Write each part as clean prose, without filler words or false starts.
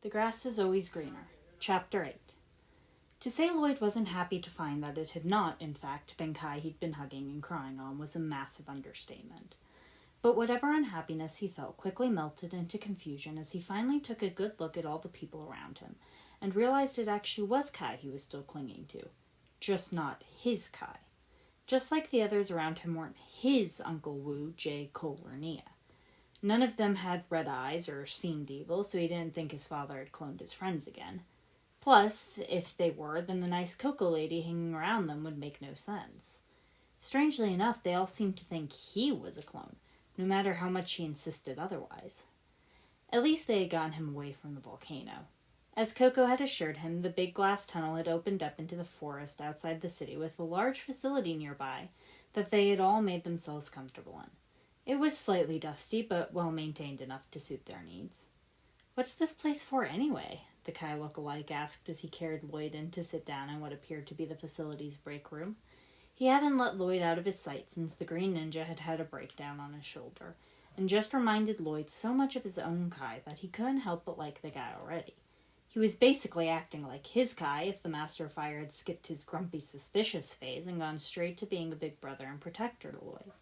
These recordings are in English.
The Grass is Always Greener. Chapter 8. To say Lloyd wasn't happy to find that it had not, in fact, been Kai he'd been hugging and crying on was a massive understatement. But whatever unhappiness he felt quickly melted into confusion as he finally took a good look at all the people around him, and realized it actually was Kai he was still clinging to. Just not his Kai. Just like the others around him weren't his Uncle Wu, Jay, Cole, or Nia. None of them had red eyes or seemed evil, so he didn't think his father had cloned his friends again. Plus, if they were, then the nice Coco lady hanging around them would make no sense. Strangely enough, they all seemed to think he was a clone, no matter how much he insisted otherwise. At least they had gotten him away from the volcano. As Coco had assured him, the big glass tunnel had opened up into the forest outside the city with a large facility nearby that they had all made themselves comfortable in. It was slightly dusty, but well-maintained enough to suit their needs. "What's this place for, anyway?" the Kai look-alike asked as he carried Lloyd in to sit down in what appeared to be the facility's break room. He hadn't let Lloyd out of his sight since the Green Ninja had had a breakdown on his shoulder, and just reminded Lloyd so much of his own Kai that he couldn't help but like the guy already. He was basically acting like his Kai if the Master of Fire had skipped his grumpy, suspicious phase and gone straight to being a big brother and protector to Lloyd.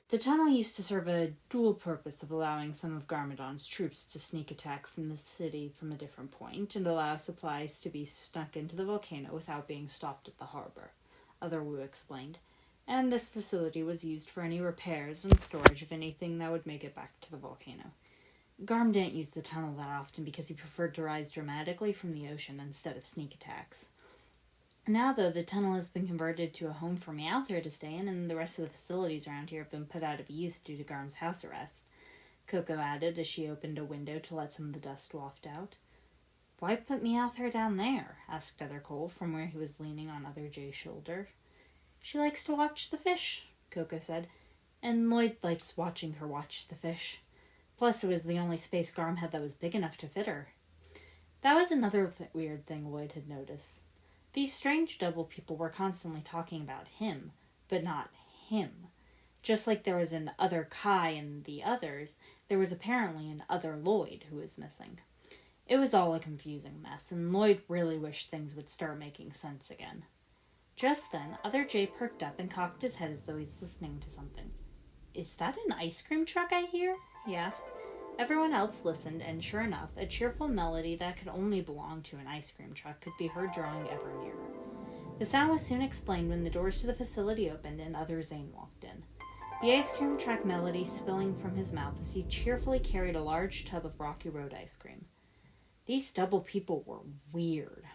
The tunnel used to serve a dual purpose of allowing some of Garmadon's troops to sneak attack from the city from a different point and allow supplies to be snuck into the volcano without being stopped at the harbor, Other Wu explained, and this facility was used for any repairs and storage of anything that would make it back to the volcano. Garm didn't use the tunnel that often because he preferred to rise dramatically from the ocean instead of sneak attacks. Now, though, the tunnel has been converted to a home for Meowthra to stay in, and the rest of the facilities around here have been put out of use due to Garm's house arrest, Coco added as she opened a window to let some of the dust waft out. "Why put Meowthra down there?" asked Other Cole from where he was leaning on Other Jay's shoulder. "She likes to watch the fish," Coco said, "and Lloyd likes watching her watch the fish. Plus, it was the only space Garm had that was big enough to fit her." That was another weird thing Lloyd had noticed. These strange double people were constantly talking about him, but not him. Just like there was an other Kai in the others, there was apparently an other Lloyd who was missing. It was all a confusing mess, and Lloyd really wished things would start making sense again. Just then, Other Jay perked up and cocked his head as though he's listening to something. "Is that an ice cream truck I hear?" he asked. Everyone else listened, and sure enough, a cheerful melody that could only belong to an ice cream truck could be heard drawing ever nearer. The sound was soon explained when the doors to the facility opened and Other Zane walked in. The ice cream truck melody spilling from his mouth as he cheerfully carried a large tub of Rocky Road ice cream. These double people were weird.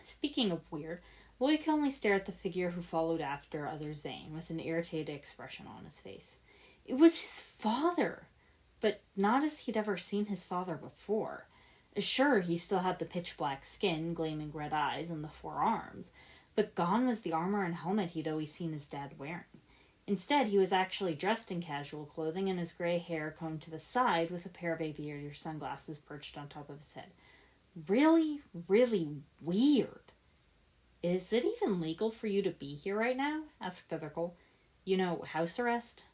Speaking of weird, Lloyd could only stare at the figure who followed after Other Zane with an irritated expression on his face. It was his father! But not as he'd ever seen his father before. Sure, he still had the pitch-black skin, gleaming red eyes, and the 4 arms, but gone was the armor and helmet he'd always seen his dad wearing. Instead, he was actually dressed in casual clothing and his gray hair combed to the side with a pair of aviator sunglasses perched on top of his head. Really, really weird. "Is it even legal for you to be here right now?" asked Other Cole. "You know, house arrest?"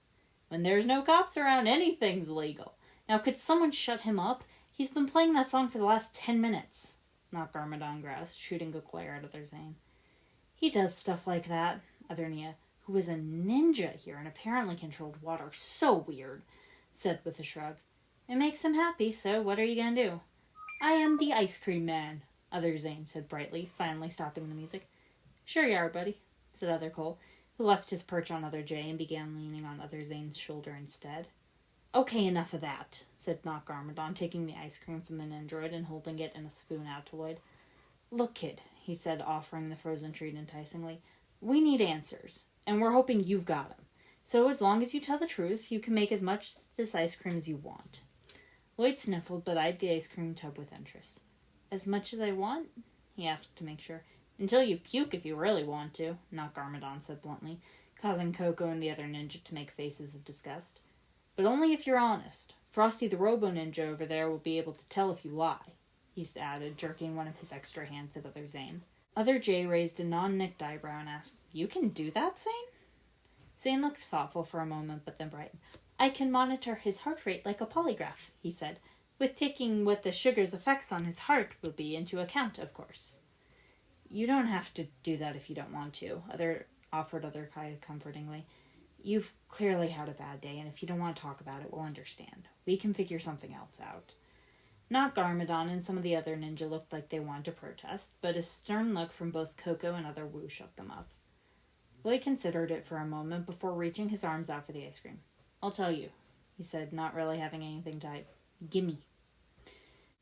"When there's no cops around, anything's legal. Now, could someone shut him up? He's been playing that song for the last 10 minutes. Not Garmadon groused, shooting a glare at Other Zane. "He does stuff like that," Other Nia, who was a ninja here and apparently controlled water so weird, said with a shrug. "It makes him happy, so what are you gonna do?" "I am the ice cream man," Other Zane said brightly, finally stopping the music. "Sure you are, buddy," said Other Cole, who left his perch on Other Jay and began leaning on Other Zane's shoulder instead. "Okay, enough of that," said Not Garmadon, taking the ice cream from the Nindroid and holding it in a spoon out to Lloyd. "Look, kid," he said, offering the frozen treat enticingly, "we need answers, and we're hoping you've got them. So as long as you tell the truth, you can make as much of this ice cream as you want." Lloyd sniffled, but eyed the ice cream tub with interest. "As much as I want?" he asked to make sure. "Until you puke if you really want to," Not Garmadon said bluntly, causing Coco and the other ninja to make faces of disgust. "But only if you're honest. Frosty the Robo-Ninja over there will be able to tell if you lie," he added, jerking one of his extra hands at Other Zane. Other Jay raised a non-nicked eyebrow and asked, "You can do that, Zane?" Zane looked thoughtful for a moment, but then brightened. "I can monitor his heart rate like a polygraph," he said, With taking what the sugar's effects on his heart will be into account, of course. You don't have to do that if you don't want to, offered Other Kai comfortingly. You've clearly had a bad day, and if you don't want to talk about it, we'll understand. We can figure something else out. Not Garmadon and some of the other ninja looked like they wanted to protest, but a stern look from both Coco and Other Wu shook them up. Lloyd considered it for a moment before reaching his arms out for the ice cream. I'll tell you, he said, not really having anything to hide. Gimme.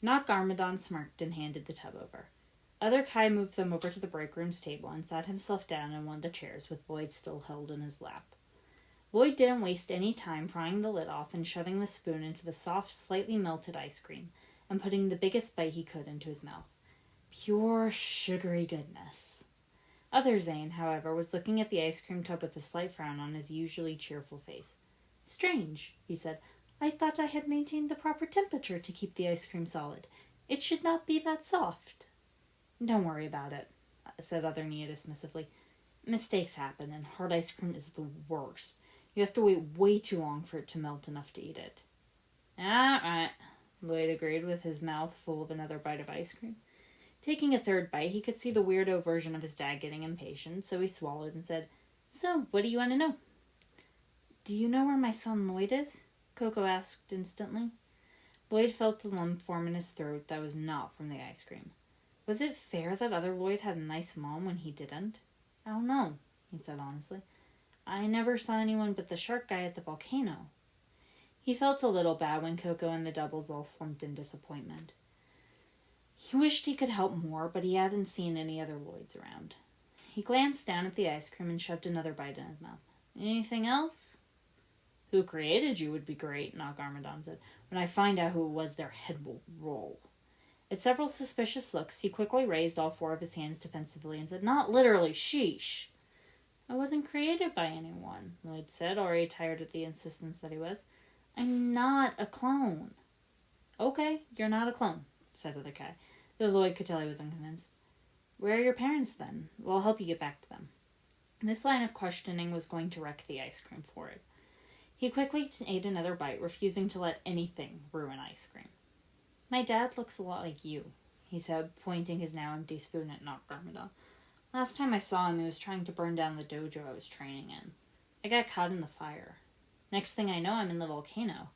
Not Garmadon smirked and handed the tub over. Other Kai moved them over to the break room's table and sat himself down in one of the chairs with Lloyd still held in his lap. Lloyd didn't waste any time prying the lid off and shoving the spoon into the soft, slightly melted ice cream and putting the biggest bite he could into his mouth. Pure, sugary goodness. Other Zane, however, was looking at the ice cream tub with a slight frown on his usually cheerful face. Strange, he said. I thought I had maintained the proper temperature to keep the ice cream solid. It should not be that soft. Don't worry about it, said Other Nia dismissively. Mistakes happen, and hard ice cream is the worst. You have to wait way too long for it to melt enough to eat it. All right, Lloyd agreed with his mouth full of another bite of ice cream. Taking a third bite, he could see the weirdo version of his dad getting impatient, so he swallowed and said, So, what do you want to know? Do you know where my son Lloyd is? Coco asked instantly. Lloyd felt a lump form in his throat that was not from the ice cream. Was it fair that Other Lloyd had a nice mom when he didn't? I don't know, he said honestly. I never saw anyone but the shark guy at the volcano. He felt a little bad when Coco and the doubles all slumped in disappointment. He wished he could help more, but he hadn't seen any other Lloyds around. He glanced down at the ice cream and shoved another bite in his mouth. Anything else? Who created you would be great, Not Garmadon said. When I find out who it was, their head will roll. At several suspicious looks, he quickly raised all four of his hands defensively and said, Not literally, sheesh. I wasn't created by anyone, Lloyd said, already tired of the insistence that he was. I'm not a clone. Okay, you're not a clone, said Other Kai, though Lloyd could tell he was unconvinced. Where are your parents, then? We'll help you get back to them. This line of questioning was going to wreck the ice cream for it. He quickly ate another bite, refusing to let anything ruin ice cream. My dad looks a lot like you, he said, pointing his now empty spoon at Not Garmadon. Last time I saw him, he was trying to burn down the dojo I was training in. I got caught in the fire. Next thing I know, I'm in the volcano.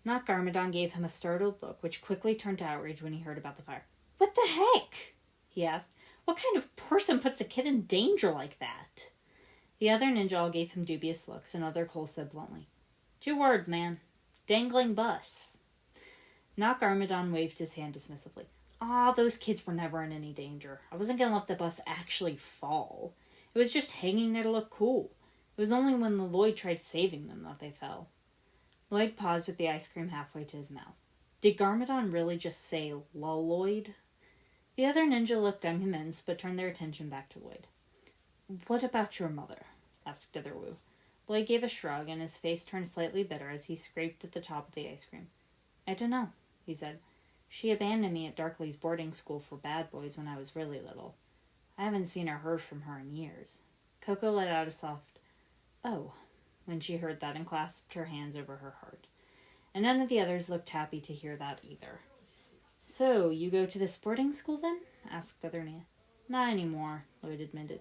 Not Garmadon gave him a startled look, which quickly turned to outrage when he heard about the fire. What the heck? He asked. What kind of person puts a kid in danger like that? The other ninja all gave him dubious looks, and Other Cole said bluntly, 2 words, man. Dangling bus. Not Garmadon waved his hand dismissively. Those kids were never in any danger. I wasn't going to let the bus actually fall. It was just hanging there to look cool. It was only when the Lloyd tried saving them that they fell. Lloyd paused with the ice cream halfway to his mouth. Did Garmadon really just say, Lol, Lloyd? The other ninja looked unconvinced, but turned their attention back to Lloyd. What about your mother? Asked Other Wu. Lloyd gave a shrug, and his face turned slightly bitter as he scraped at the top of the ice cream. I don't know, he said. She abandoned me at Darkley's boarding school for bad boys when I was really little. I haven't seen or heard from her in years. Coco let out a soft, oh, when she heard that and clasped her hands over her heart. And none of the others looked happy to hear that either. So, you go to this boarding school then? Asked Other Nia. Not anymore, Lloyd admitted.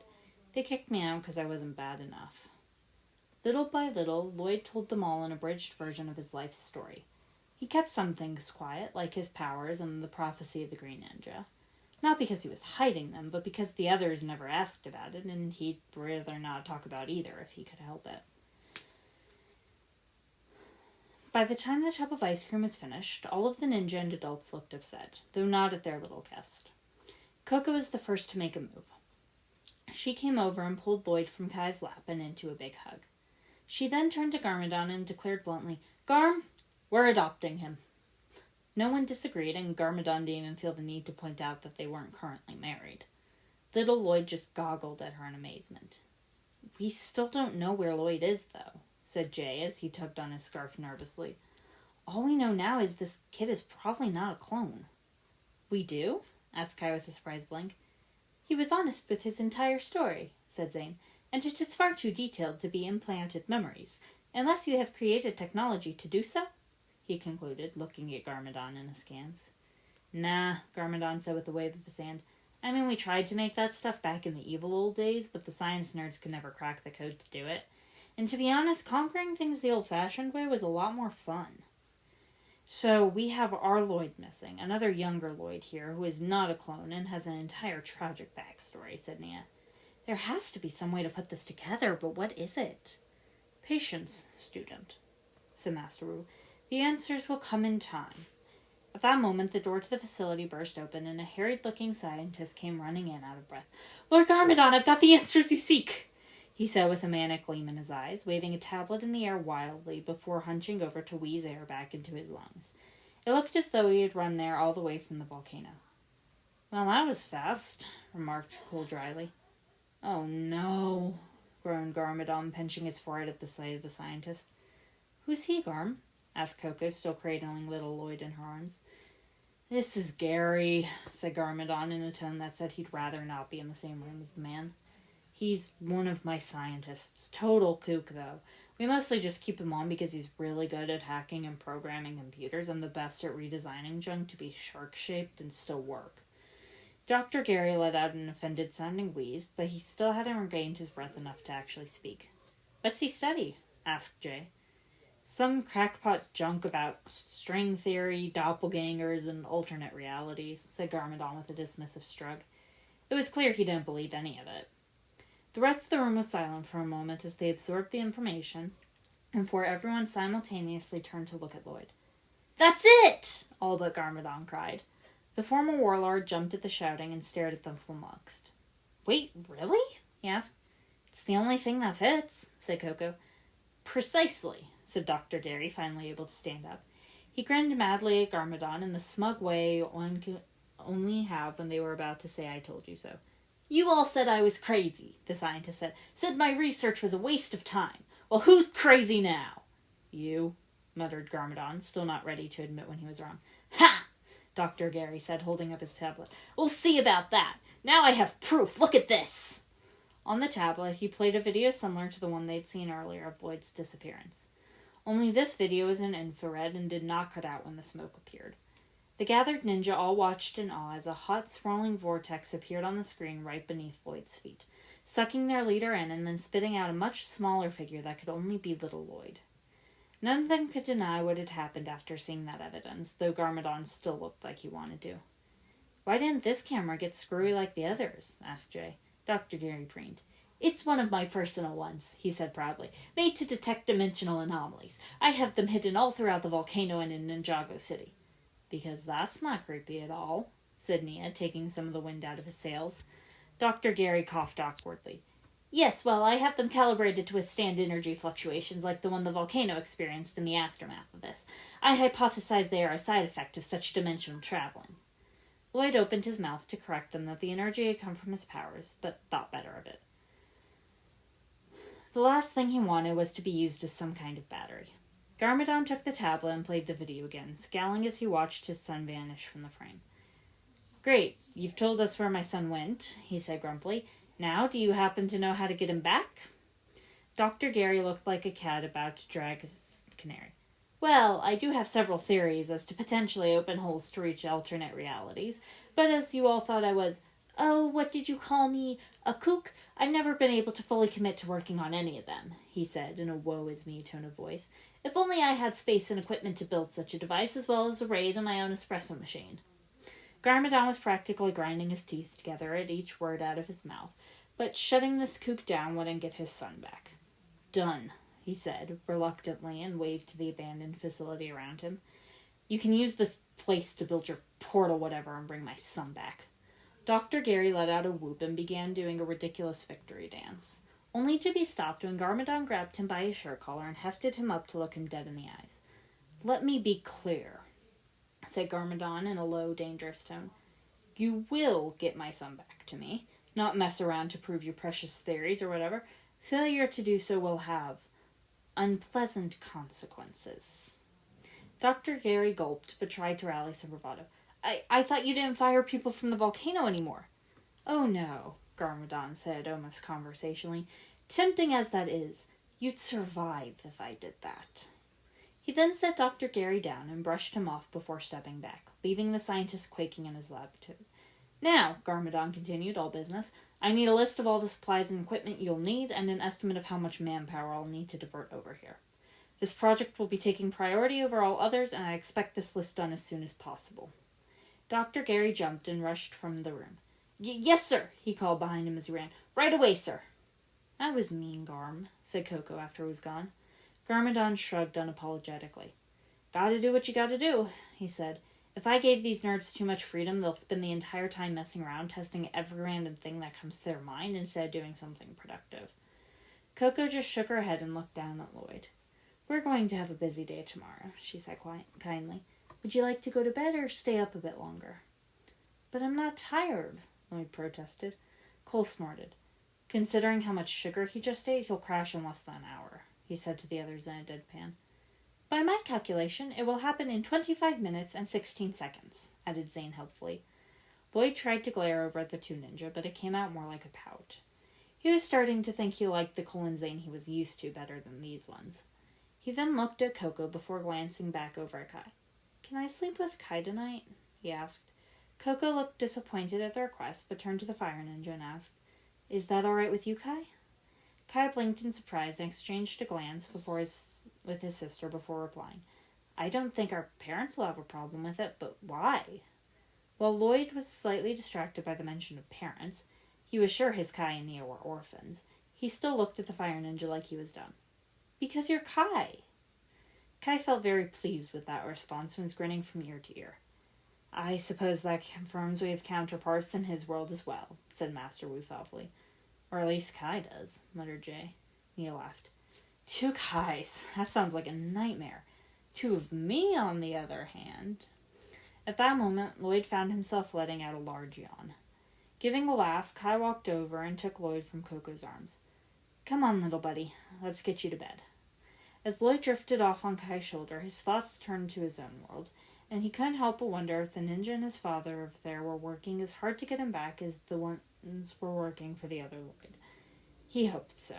They kicked me out because I wasn't bad enough. Little by little, Lloyd told them all an abridged version of his life's story. He kept some things quiet, like his powers and the prophecy of the Green Ninja. Not because he was hiding them, but because the others never asked about it, and he'd rather not talk about either if he could help it. By the time the tub of ice cream was finished, all of the ninja and adults looked upset, though not at their little guest. Coco was the first to make a move. She came over and pulled Lloyd from Kai's lap and into a big hug. She then turned to Garmadon and declared bluntly, Garm, we're adopting him. No one disagreed, and Garmadon didn't even feel the need to point out that they weren't currently married. Little Lloyd just goggled at her in amazement. We still don't know where Lloyd is, though, said Jay as he tugged on his scarf nervously. All we know now is this kid is probably not a clone. We do? Asked Kai with a surprised blink. He was honest with his entire story, said Zane, and it is far too detailed to be implanted memories, unless you have created technology to do so, he he concluded, looking at Garmadon and askance. Nah, Garmadon said with a wave of his hand. I mean, we tried to make that stuff back in the evil old days, but the science nerds could never crack the code to do it. And to be honest, conquering things the old-fashioned way was a lot more fun. So we have our Lloyd missing, another younger Lloyd here who is not a clone and has an entire tragic backstory, said Nia. There has to be some way to put this together, but what is it? Patience, student, said Master Wu. The answers will come in time. At that moment, the door to the facility burst open, and a harried-looking scientist came running in out of breath. Lord Garmadon, I've got the answers you seek, he said with a manic gleam in his eyes, waving a tablet in the air wildly before hunching over to wheeze air back into his lungs. It looked as though he had run there all the way from the volcano. Well, that was fast, remarked Cole dryly. Oh, no, groaned Garmadon, pinching his forehead at the sight of the scientist. Who's he, Garm? Asked Coco, still cradling little Lloyd in her arms. This is Gary, said Garmadon in a tone that said he'd rather not be in the same room as the man. He's one of my scientists. Total kook, though. We mostly just keep him on because he's really good at hacking and programming computers and the best at redesigning junk to be shark-shaped and still work. Dr. Gary let out an offended-sounding wheeze, but he still hadn't regained his breath enough to actually speak. What's he study? Asked Jay. Some crackpot junk about string theory, doppelgangers, and alternate realities, said Garmadon with a dismissive shrug. It was clear he didn't believe any of it. The rest of the room was silent for a moment as they absorbed the information, and before everyone simultaneously turned to look at Lloyd. That's it! All but Garmadon cried. The former warlord jumped at the shouting and stared at them flummoxed. Wait, really? He asked. It's the only thing that fits, said Coco. Precisely, said Dr. Gary, finally able to stand up. He grinned madly at Garmadon in the smug way one could only have when they were about to say I told you so. You all said I was crazy, the scientist said. Said my research was a waste of time. Well, who's crazy now? You, muttered Garmadon, still not ready to admit when he was wrong. Ha! Dr. Gary said, holding up his tablet. We'll see about that. Now I have proof. Look at this. On the tablet, he played a video similar to the one they'd seen earlier of Lloyd's disappearance. Only this video was in infrared and did not cut out when the smoke appeared. The gathered ninja all watched in awe as a hot, swirling vortex appeared on the screen right beneath Lloyd's feet, sucking their leader in and then spitting out a much smaller figure that could only be little Lloyd. None of them could deny what had happened after seeing that evidence, though Garmadon still looked like he wanted to. Why didn't this camera get screwy like the others? Asked Jay. Dr. Gary preened. It's one of my personal ones, he said proudly, made to detect dimensional anomalies. I have them hidden all throughout the volcano and in Ninjago City. Because that's not creepy at all, said Nia, taking some of the wind out of his sails. Dr. Gary coughed awkwardly. Yes, well, I have them calibrated to withstand energy fluctuations like the one the volcano experienced in the aftermath of this. I hypothesize they are a side effect of such dimensional traveling. Lloyd opened his mouth to correct them that the energy had come from his powers, but thought better of it. The last thing he wanted was to be used as some kind of battery. Garmadon took the tablet and played the video again, scowling as he watched his son vanish from the frame. Great, you've told us where my son went, he said grumpily. Now, do you happen to know how to get him back? Dr. Gary looked like a cat about to drag his canary. Well, I do have several theories as to potentially open holes to reach alternate realities, but as you all thought I was, what did you call me, a kook? I've never been able to fully commit to working on any of them, he said in a woe-is-me tone of voice. If only I had space and equipment to build such a device, as well as arrays and my own espresso machine. Garmadon was practically grinding his teeth together at each word out of his mouth, but shutting this kook down wouldn't get his son back. Done, he said, reluctantly, and waved to the abandoned facility around him. You can use this place to build your portal whatever and bring my son back. Dr. Gary let out a whoop and began doing a ridiculous victory dance, only to be stopped when Garmadon grabbed him by his shirt collar and hefted him up to look him dead in the eyes. Let me be clear, said Garmadon in a low, dangerous tone. You will get my son back to me, not mess around to prove your precious theories or whatever. Failure to do so will have unpleasant consequences. Dr. Gary gulped, but tried to rally some bravado. I thought you didn't fire people from the volcano anymore. Oh no, Garmadon said almost conversationally. Tempting as that is, you'd survive if I did that. He then set Dr. Gary down and brushed him off before stepping back, leaving the scientist quaking in his laboratory. Now, Garmadon continued, all business, I need a list of all the supplies and equipment you'll need and an estimate of how much manpower I'll need to divert over here. This project will be taking priority over all others, and I expect this list done as soon as possible. Dr. Gary jumped and rushed from the room. Yes, sir, he called behind him as he ran. Right away, sir. That was mean, Garm, said Coco after he was gone. Garmadon shrugged unapologetically. Gotta do what you gotta do, he said. If I gave these nerds too much freedom, they'll spend the entire time messing around, testing every random thing that comes to their mind instead of doing something productive. Coco just shook her head and looked down at Lloyd. We're going to have a busy day tomorrow, she said kindly. Would you like to go to bed or stay up a bit longer? But I'm not tired, Lloyd protested. Cole snorted. Considering how much sugar he just ate, he'll crash in less than an hour, he said to the others in a deadpan. By my calculation, it will happen in 25 minutes and 16 seconds, added Zane helpfully. Lloyd tried to glare over at the two ninja, but it came out more like a pout. He was starting to think he liked the Cole and Zane he was used to better than these ones. He then looked at Coco before glancing back over at Kai. Can I sleep with Kai tonight? He asked. Coco looked disappointed at the request, but turned to the fire ninja and asked, Is that all right with you, Kai? Kai blinked in surprise and exchanged a glance with his sister before replying. I don't think our parents will have a problem with it, but why? While Lloyd was slightly distracted by the mention of parents, he was sure his Kai and Nia were orphans. He still looked at the fire ninja like he was done. Because you're Kai. Kai felt very pleased with that response and was grinning from ear to ear. I suppose that confirms we have counterparts in his world as well, said Master Wu thoughtfully. Or at least Kai does, muttered Jay. Nia laughed. 2 Kais. That sounds like a nightmare. 2 of me, on the other hand. At that moment, Lloyd found himself letting out a large yawn. Giving a laugh, Kai walked over and took Lloyd from Coco's arms. Come on, little buddy. Let's get you to bed. As Lloyd drifted off on Kai's shoulder, his thoughts turned to his own world, and he couldn't help but wonder if the ninja and his father over there were working as hard to get him back as the ones were working for the other Lloyd. He hoped so.